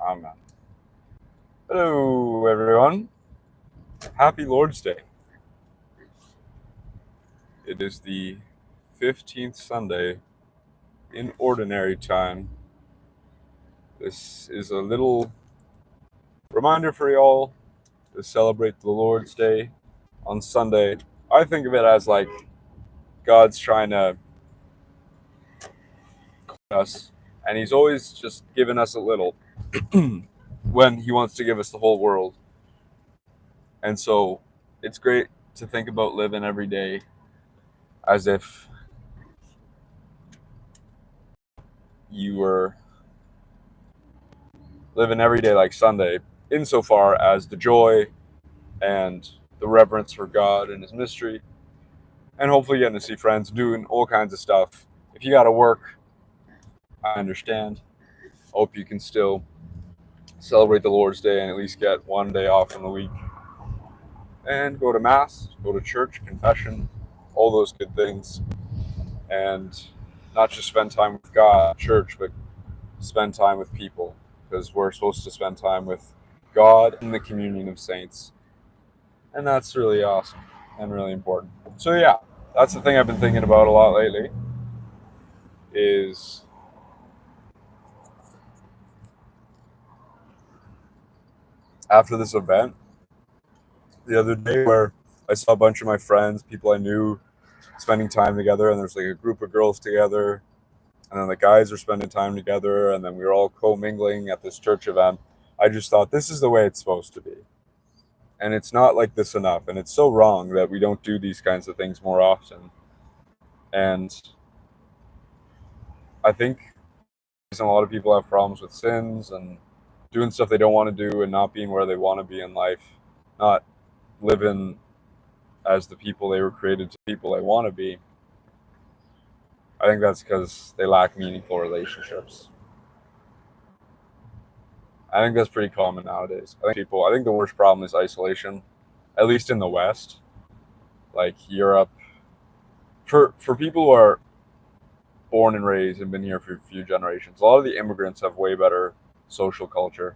Amen. Hello, everyone. Happy Lord's Day. It is the 15th Sunday in Ordinary Time. This is a little reminder for y'all to celebrate the Lord's Day on Sunday. I think of it as like God's trying to call us, and He's always just giving us a little when He wants to give us the whole world. And so it's great to think about living every day as if you were living every day like Sunday, insofar as the joy and the reverence for God and His mystery, and hopefully getting to see friends, doing all kinds of stuff. If you got to work, I understand. Hope you can still celebrate the Lord's Day and at least get one day off in the week. And go to Mass, go to church, confession, all those good things. And not just spend time with God, church, but spend time with people. Because we're supposed to spend time with God in the communion of saints. And that's really awesome and really important. So yeah, that's the thing I've been thinking about a lot lately, is after this event the other day where I saw a bunch of my friends, people I knew, spending time together, and there's like a group of girls together, and then the guys are spending time together, and then we were all co-mingling at this church event. I just thought, this is the way it's supposed to be. And it's not like this enough, and it's so wrong that we don't do these kinds of things more often. And I think a lot of people have problems with sins and doing stuff they don't want to do and not being where they want to be in life, not living as the people they were created to, people they want to be. I think that's because they lack meaningful relationships. I think that's pretty common nowadays. I think the worst problem is isolation, at least in the West, like Europe. For people who are born and raised and been here for a few generations, a lot of the immigrants have way better social culture.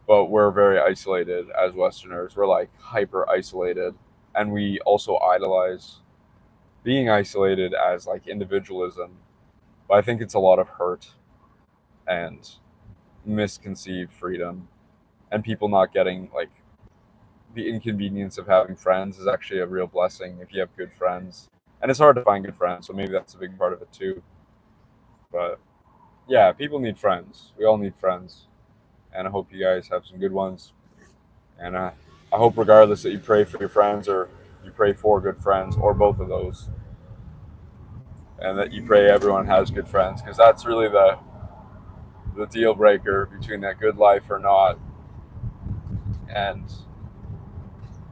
But we're very isolated as Westerners. We're like hyper isolated, and we also idolize being isolated as like individualism. But I think it's a lot of hurt and misconceived freedom, and people not getting like the inconvenience of having friends is actually a real blessing if you have good friends. And it's hard to find good friends, so maybe that's a big part of it too. But yeah, people need friends. We all need friends. And I hope you guys have some good ones. And I hope regardless that you pray for your friends or you pray for good friends or both of those. And that you pray everyone has good friends, because that's really the deal breaker between that good life or not. And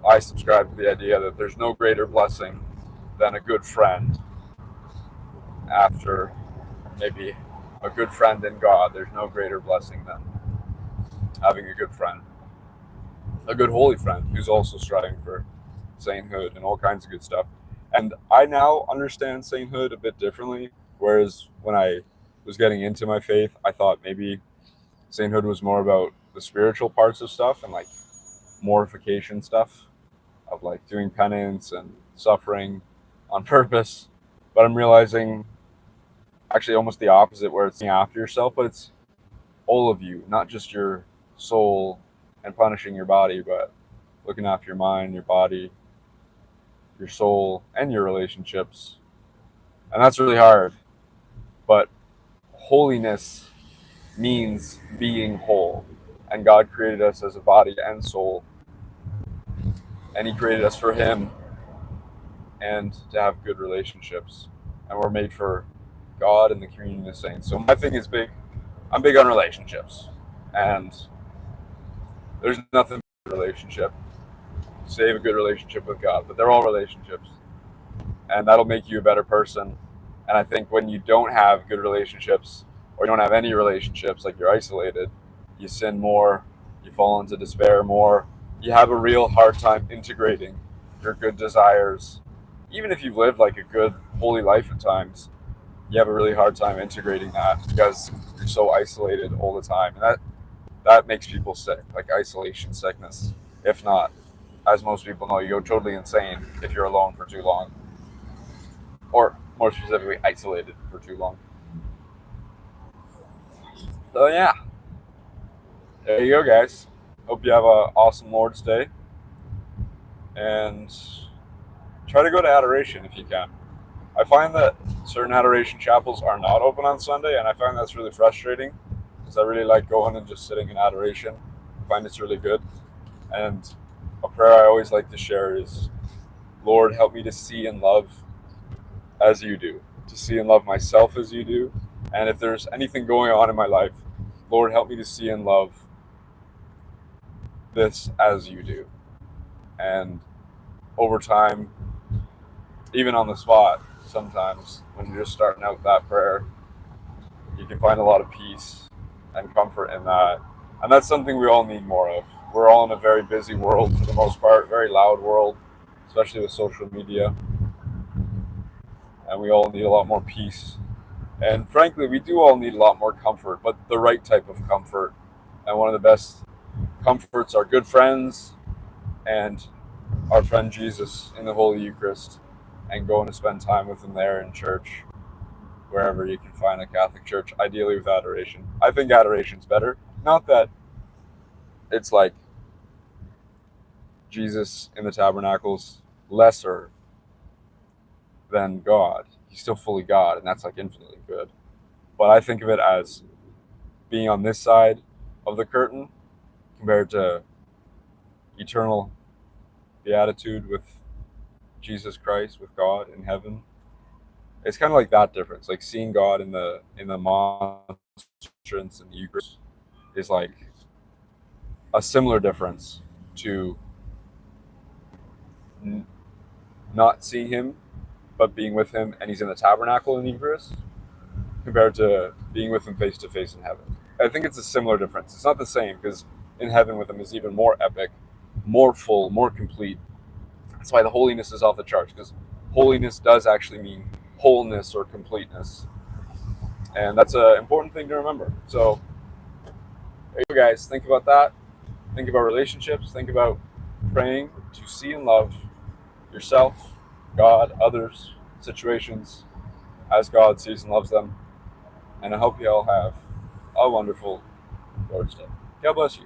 I subscribe to the idea that there's no greater blessing than a good friend. After maybe a good friend in God, there's no greater blessing than having a good friend, a good holy friend who's also striving for sainthood and all kinds of good stuff. And I now understand sainthood a bit differently, whereas when I was getting into my faith, I thought maybe sainthood was more about the spiritual parts of stuff and like mortification stuff of like doing penance and suffering on purpose. But I'm realizing actually almost the opposite, where it's looking after yourself, but it's all of you, not just your soul and punishing your body, but looking after your mind, your body, your soul, and your relationships. And that's really hard. But holiness means being whole. And God created us as a body and soul. And He created us for Him and to have good relationships. And we're made for God and the communion of saints. So my thing is big. I'm big on relationships. And there's nothing but a relationship. Save a good relationship with God, but they're all relationships. And that'll make you a better person. And I think when you don't have good relationships, or you don't have any relationships, like you're isolated, you sin more, you fall into despair more, you have a real hard time integrating your good desires. Even if you've lived like a good, holy life at times, you have a really hard time integrating that because you're so isolated all the time. And that makes people sick, like isolation sickness. If not, as most people know, you go totally insane if you're alone for too long. Or more specifically, isolated for too long. So yeah, there you go, guys. Hope you have an awesome Lord's Day. And try to go to adoration if you can. I find that certain adoration chapels are not open on Sunday, and I find that's really frustrating because I really like going and just sitting in adoration. I find it's really good. And a prayer I always like to share is, Lord, help me to see and love as you do, to see and love myself as you do. And if there's anything going on in my life, Lord, help me to see and love this as you do. And over time, even on the spot, sometimes when you're just starting out that prayer, you can find a lot of peace and comfort in that. And that's something we all need more of. We're all in a very busy world for the most part, very loud world, especially with social media. And we all need a lot more peace. And frankly, we do all need a lot more comfort, but the right type of comfort. And one of the best comforts are good friends and our friend Jesus in the Holy Eucharist, and going to spend time with him there in church, wherever you can find a Catholic church, ideally with adoration. I think adoration's better. Not that it's like Jesus in the tabernacle's lesser than God. He's still fully God, and that's like infinitely good. But I think of it as being on this side of the curtain compared to eternal beatitude with Jesus Christ, with God in heaven. It's kind of like that difference. Like seeing God in the monstrance and the Eucharist is like a similar difference to not seeing him, but being with him, and he's in the tabernacle in the Eucharist, compared to being with him face to face in heaven. I think it's a similar difference. It's not the same, because in heaven with him is even more epic, more full, more complete. That's why the holiness is off the charts, because holiness does actually mean wholeness or completeness. And that's an important thing to remember. So, there you go, guys. Think about that. Think about relationships. Think about praying to see and love yourself, God, others, situations as God sees and loves them. And I hope you all have a wonderful Lord's Day. God bless you.